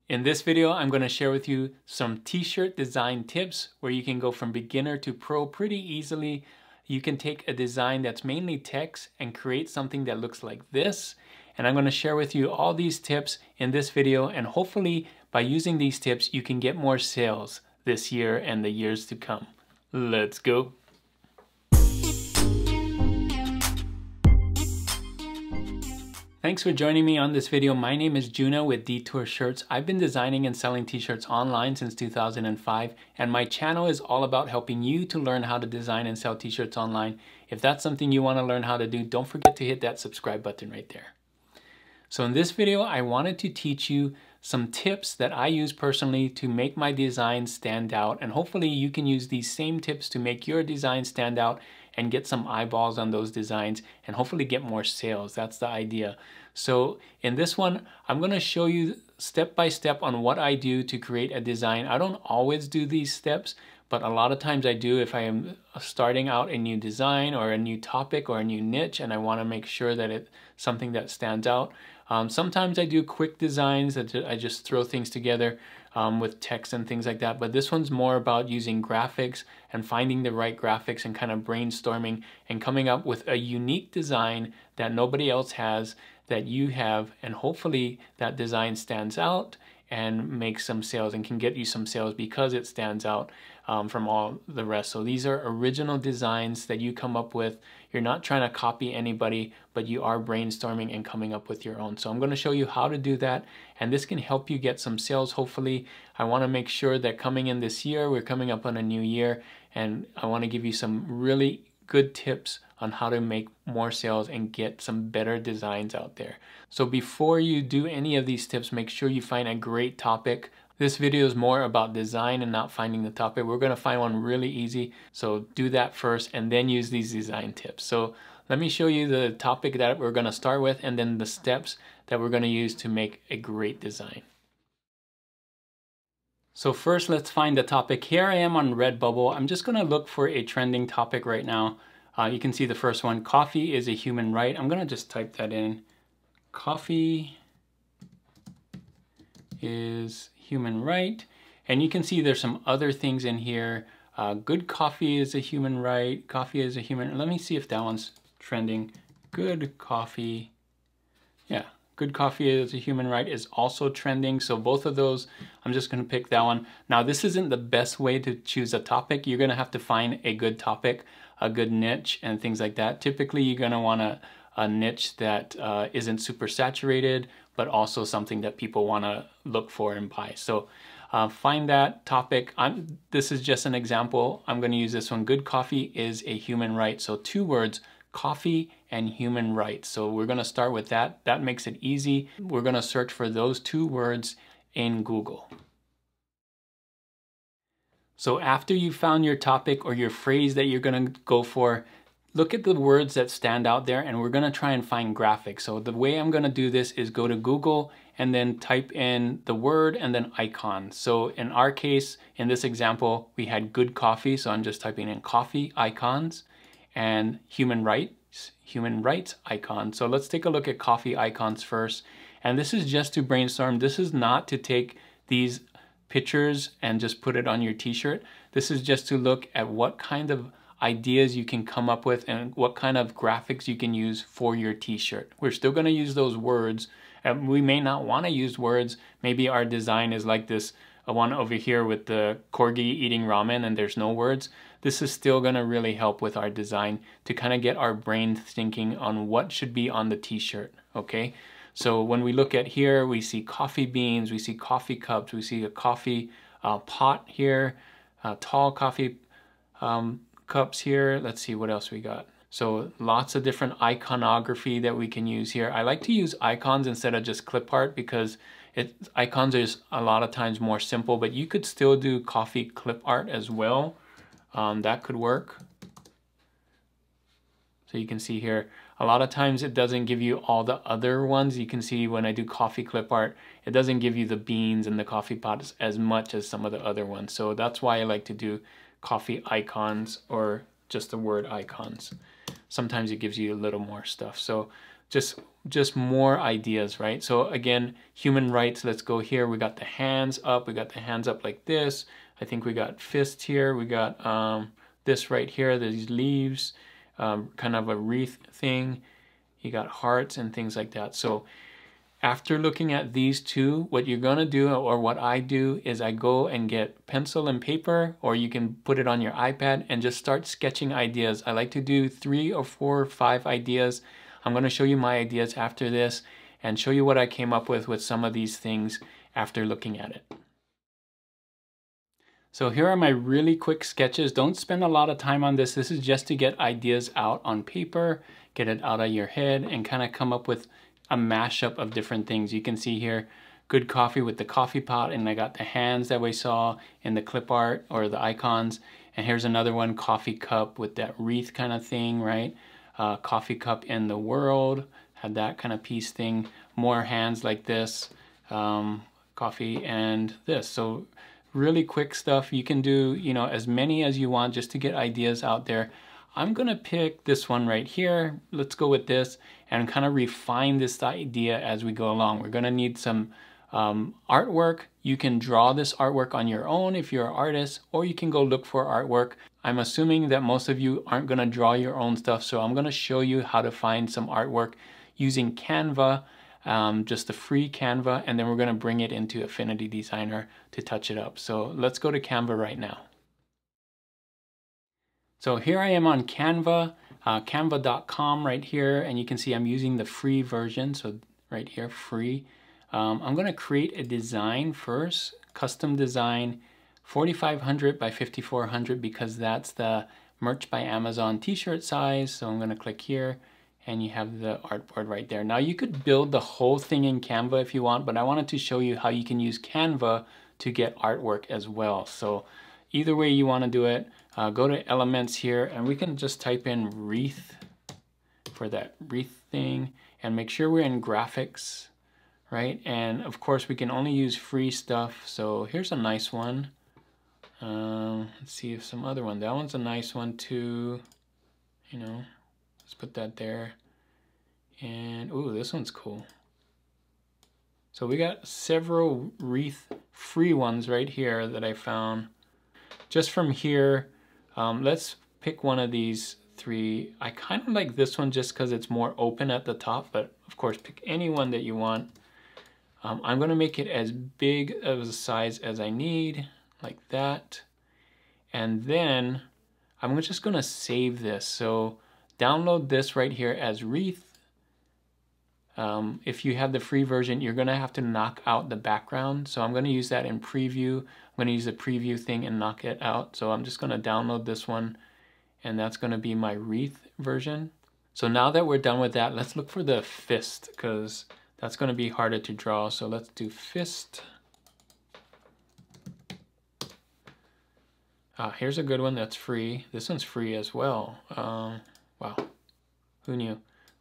In this video, I'm going to share with you some t-shirt design tips where you can go from beginner to pro pretty easily. You can take a design that's mainly text and create something that looks like this. And I'm going to share with you all these tips in this video, and hopefully by using these tips, you can get more sales this year and the years to come. Let's go. Thanks for joining me on this video. My name is Juno with Detour Shirts. I've been designing and selling t-shirts online since 2005, and my channel is all about helping you to learn how to design and sell t-shirts online. If that's something you want to learn how to do, don't forget to hit that subscribe button right there. So in this video, I wanted to teach you some tips that I use personally to make my designs stand out, and hopefully you can use these same tips to make your design stand out and get some eyeballs on those designs and hopefully get more sales. That's the idea. So in this one, I'm going to show you step by step on what I do to create a design. I don't always do these steps, but a lot of times I do if I am starting out a new design or a new topic or a new niche and I want to make sure that it's something that stands out. Sometimes I do quick designs that I just throw things together with text and things like that, but this one's more about using graphics and finding the right graphics and kind of brainstorming and coming up with a unique design that nobody else has, that you have, and hopefully that design stands out and makes some sales and can get you some sales because it stands out from all the rest. So these are original designs that you come up with. You're not trying to copy anybody, but you are brainstorming and coming up with your own. So I'm going to show you how to do that, and this can help you get some sales. Hopefully, I want to make sure that coming in this year, we're coming up on a new year, and I want to give you some really good tips on how to make more sales and get some better designs out there. So before you do any of these tips, make sure you find a great topic. This video is more about design and not finding the topic. We're going to find one really easy, so do that first and then use these design tips. So let me show you the topic that we're going to start with and then the steps that we're going to use to make a great design. So first, let's find the topic. Here I am on Redbubble. I'm just going to look for a trending topic right now. You can see the first one, coffee is a human right. I'm going to just type that in. Coffee is human right. And you can see there's some other things in here. Good coffee is a human right. Coffee is a human. Let me see if that one's trending. Good coffee. Yeah. Good coffee is a human right is also trending. So both of those, I'm just going to pick that one. Now, this isn't the best way to choose a topic. You're going to have to find a good topic, a good niche, and things like that. Typically, you're going to want a niche that isn't super saturated, but also something that people want to look for and buy. So find that topic. This is just an example. I'm going to use this one. Good coffee is a human right. So 2 words, coffee and human rights. So we're going to start with that. That makes it easy. We're going to search for those 2 words in Google. So after you found your topic or your phrase that you're going to go for, look at the words that stand out there, and we're going to try and find graphics. So the way I'm going to do this is go to Google and then type in the word and then icon. So in our case, in this example, we had good coffee. So I'm just typing in coffee icons and human rights icon. So let's take a look at coffee icons first. And this is just to brainstorm. This is not to take these pictures and just put it on your t-shirt. This is just to look at what kind of ideas you can come up with and what kind of graphics you can use for your t-shirt. We're still going to use those words. We may not want to use words. Maybe our design is like this one over here with the corgi eating ramen and there's no words. This is still going to really help with our design to kind of get our brain thinking on what should be on the t-shirt, okay? So when we look at here, we see coffee beans, we see coffee cups, we see a coffee pot here, tall coffee cups here. Let's see what else we got. So lots of different iconography that we can use here. I like to use icons instead of just clip art because icons is a lot of times more simple, but you could still do coffee clip art as well. That could work. So you can see here, a lot of times it doesn't give you all the other ones. You can see when I do coffee clip art, it doesn't give you the beans and the coffee pots as much as some of the other ones. So that's why I like to do coffee icons or just the word icons. Sometimes it gives you a little more stuff. So just more ideas, right? So again, human rights, let's go here. We got the hands up. We got the hands up like this. I think we got fists here. We got this right here, these leaves, kind of a wreath thing. You got hearts and things like that. So after looking at these two, what you're gonna do, or what I do, is I go and get pencil and paper, or you can put it on your iPad and just start sketching ideas. I like to do 3 or 4 or 5 ideas. I'm gonna show you my ideas after this and show you what I came up with some of these things after looking at it. So here are my really quick sketches. Don't spend a lot of time on this. This is just to get ideas out on paper, get it out of your head, and kind of come up with a mashup of different things. You can see here, good coffee with the coffee pot, and I got the hands that we saw in the clip art or the icons. And here's another one, coffee cup with that wreath kind of thing, right? Coffee cup in the world, had that kind of piece thing. More hands like this, coffee and this. So really quick stuff. You can do, you know, as many as you want just to get ideas out there. I'm gonna pick this one right here. Let's go with this and kind of refine this idea as we go along. We're gonna need some artwork. You can draw this artwork on your own if you're an artist, or you can go look for artwork. I'm assuming that most of you aren't gonna draw your own stuff, so I'm gonna show you how to find some artwork using Canva, just the free Canva, and then we're gonna bring it into Affinity Designer to touch it up. So let's go to Canva right now. So here I am on Canva, canva.com right here, and you can see I'm using the free version, so right here, free. I'm gonna create a design first, custom design, 4500 by 5400, because that's the Merch by Amazon t-shirt size. So I'm gonna click here, and you have the artboard right there. Now you could build the whole thing in Canva if you want, but I wanted to show you how you can use Canva to get artwork as well. So either way you wanna do it, go to elements here, and we can just type in wreath for that wreath thing, and make sure we're in graphics, right? And of course we can only use free stuff. So here's a nice one. Let's see if some other one, that one's a nice one too, you know, let's put that there. And ooh, this one's cool. So we got several wreath free ones right here that I found. Just from here, let's pick one of these 3. I kind of like this one just because it's more open at the top, but of course pick any one that you want. I'm gonna make it as big of a size as I need, like that. And then I'm just gonna save this. So download this right here as wreath. If you have the free version, you're gonna have to knock out the background. So I'm gonna use that in preview. I'm gonna use the preview thing and knock it out. So I'm just gonna download this one, and that's gonna be my wreath version. So now that we're done with that, let's look for the fist, because that's gonna be harder to draw. So let's do fist. Here's a good one that's free. This one's free as well. Wow, who knew?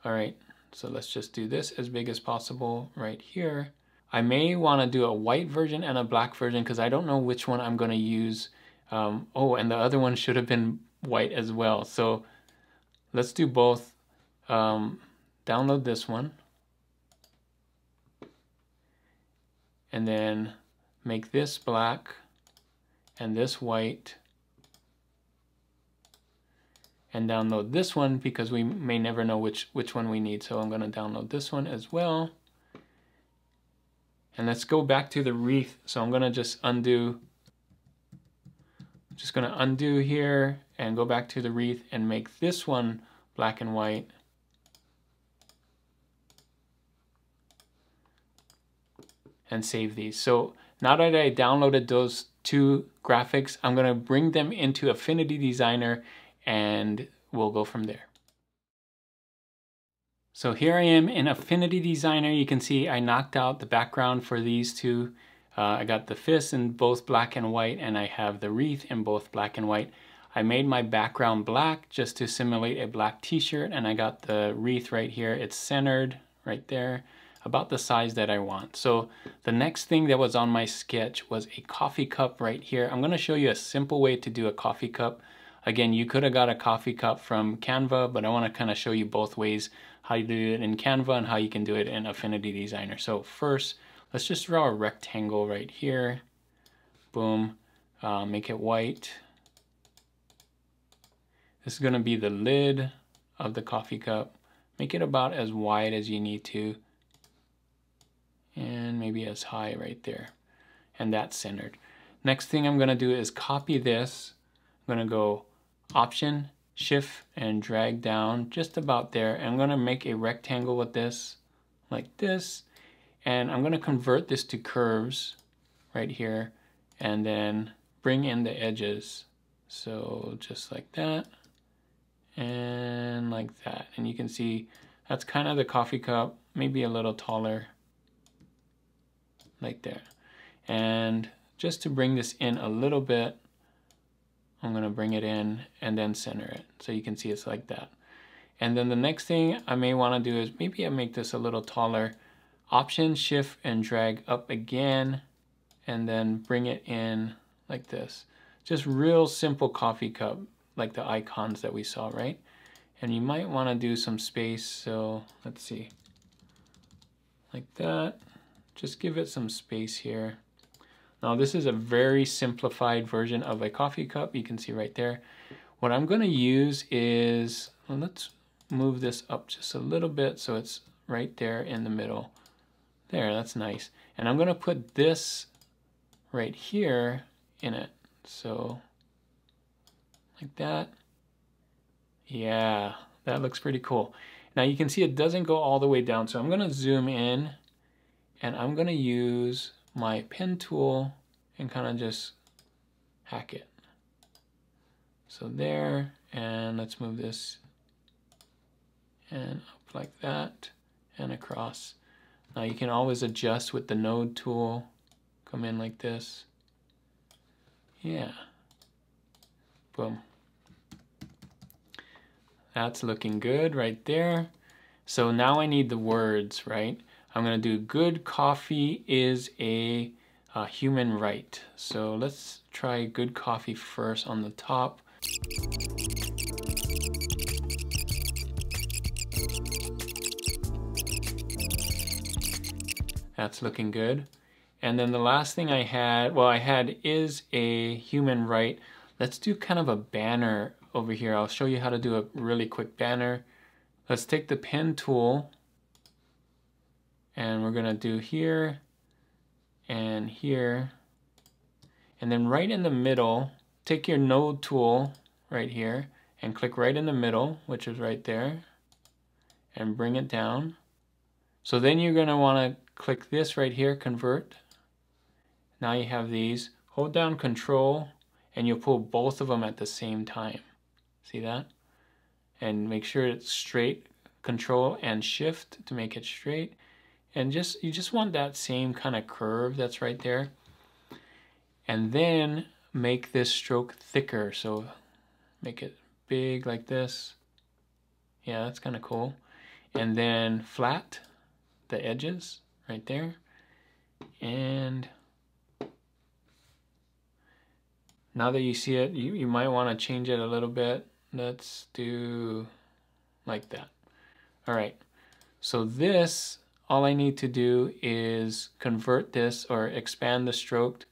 All right, so let's just do this as big as possible right here. I may want to do a white version and a black version because I don't know which one I'm going to use. Oh, and the other one should have been white as well. So let's do both. Download this one. And then make this black and this white. And download this one because we may never know which one we need. So I'm going to download this one as well. And let's go back to the wreath. So I'm going to just undo. I'm just going to undo here and go back to the wreath and make this one black and white. And save these. So now that I downloaded those 2 graphics, I'm going to bring them into Affinity Designer and we'll go from there. So here I am in Affinity Designer. You can see I knocked out the background for these 2. I got the fist in both black and white, and I have the wreath in both black and white. I made my background black just to simulate a black t-shirt, and I got the wreath right here. It's centered right there, about the size that I want. So the next thing that was on my sketch was a coffee cup right here. I'm gonna show you a simple way to do a coffee cup. Again, you could have got a coffee cup from Canva, but I wanna kind of show you both ways. how you do it in Canva and how you can do it in Affinity Designer. So first, let's just draw a rectangle right here. Boom, make it white. This is gonna be the lid of the coffee cup. Make it about as wide as you need to, and maybe as high right there. And that's centered. Next thing I'm gonna do is copy this. I'm gonna go Option, Shift, and drag down just about there. And I'm gonna make a rectangle with this, like this. And I'm gonna convert this to curves right here, and then bring in the edges. So just like that, and like that. And you can see that's kind of the coffee cup, maybe a little taller, like there. And just to bring this in a little bit, I'm gonna bring it in and then center it. So you can see it's like that. And then the next thing I may wanna do is maybe I make this a little taller. Option, Shift, and drag up again, and then bring it in like this. Just real simple coffee cup, like the icons that we saw, right? And you might wanna do some space, so let's see. Like that, just give it some space here. Now this is a very simplified version of a coffee cup, you can see right there. What I'm gonna use is, well, let's move this up just a little bit so it's right there in the middle. There, that's nice. And I'm gonna put this right here in it. So, like that. Yeah, that looks pretty cool. Now you can see it doesn't go all the way down, so I'm gonna zoom in and I'm gonna use my pen tool and kind of just hack it. So there, and let's move this and up like that and across. Now you can always adjust with the node tool, come in like this. Yeah, boom. That's looking good right there. So now I need the words, right? I'm gonna do good coffee is a human right. So let's try good coffee first on the top. That's looking good. And then the last thing I had is a human right. Let's do kind of a banner over here. I'll show you how to do a really quick banner. Let's take the pen tool and we're gonna do here and here. And then right in the middle, take your node tool right here and click right in the middle, which is right there, and bring it down. So then you're gonna wanna click this right here, convert. Now you have these. Hold down Control and you'll pull both of them at the same time. See that? And make sure it's straight. Control and Shift to make it straight. And you just want that same kind of curve that's right there. And then make this stroke thicker. So make it big like this. Yeah, that's kind of cool. And then flat the edges right there. And now that you see it, you might want to change it a little bit. Let's do like that. All right, so this, all I need to do is convert this or expand the stroke,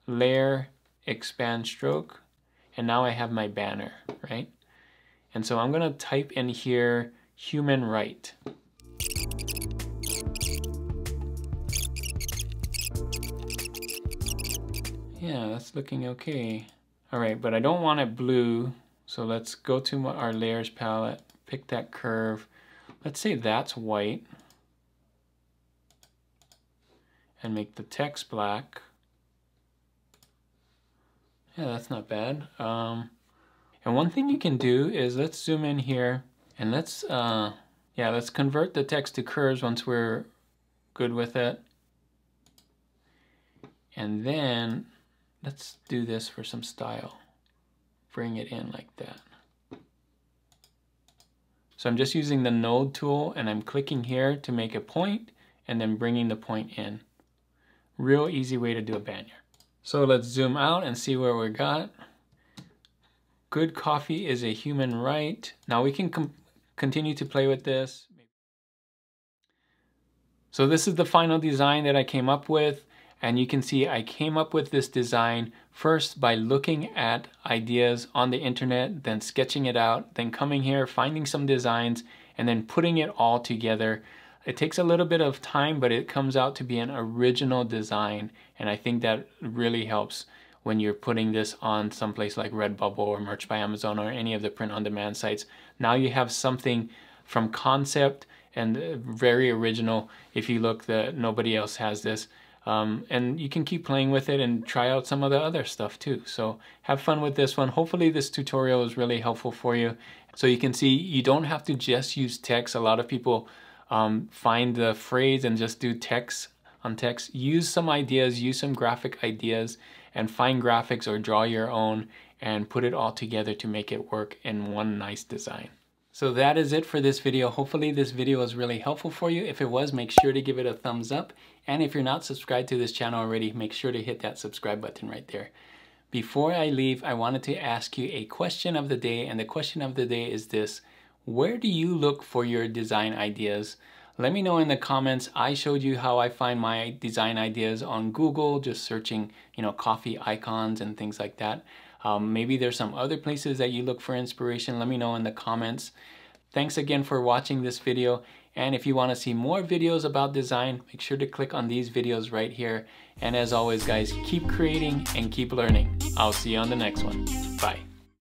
layer, expand stroke, and now I have my banner, right? And so I'm gonna type in here, human right. Yeah, that's looking okay. All right, but I don't want it blue, so let's go to our layers palette, pick that curve. Let's say that's white, and make the text black. Yeah, that's not bad. And one thing you can do is let's zoom in here and let's convert the text to curves once we're good with it. And then let's do this for some style. Bring it in like that. So I'm just using the node tool and I'm clicking here to make a point and then bringing the point in. Real easy way to do a banner. So let's zoom out and see where we got. Good coffee is a human right. Now we can continue to play with this. So this is the final design that I came up with, and you can see I came up with this design first by looking at ideas on the internet, then sketching it out, then coming here, finding some designs, and then putting it all together. It takes a little bit of time, but it comes out to be an original design, and I think that really helps when you're putting this on someplace like Redbubble or Merch by Amazon or any of the print-on-demand sites. Now you have something from concept and very original. If you look, nobody else has this. And you can keep playing with it and try out some of the other stuff too. So have fun with this one. Hopefully this tutorial is really helpful for you. So you can see you don't have to just use text. A lot of people find the phrase and just do text on text. Use some ideas, use some graphic ideas, and find graphics or draw your own and put it all together to make it work in one nice design. So that is it for this video. Hopefully this video was really helpful for you. If it was, make sure to give it a thumbs up. And if you're not subscribed to this channel already, make sure to hit that subscribe button right there. Before I leave, I wanted to ask you a question of the day, and the question of the day is this: where do you look for your design ideas? Let me know in the comments. I showed you how I find my design ideas on Google, just searching, coffee icons and things like that. Maybe there's some other places that you look for inspiration. Let me know in the comments. Thanks again for watching this video. And if you want to see more videos about design, make sure to click on these videos right here. And as always, guys, keep creating and keep learning. I'll see you on the next one. Bye.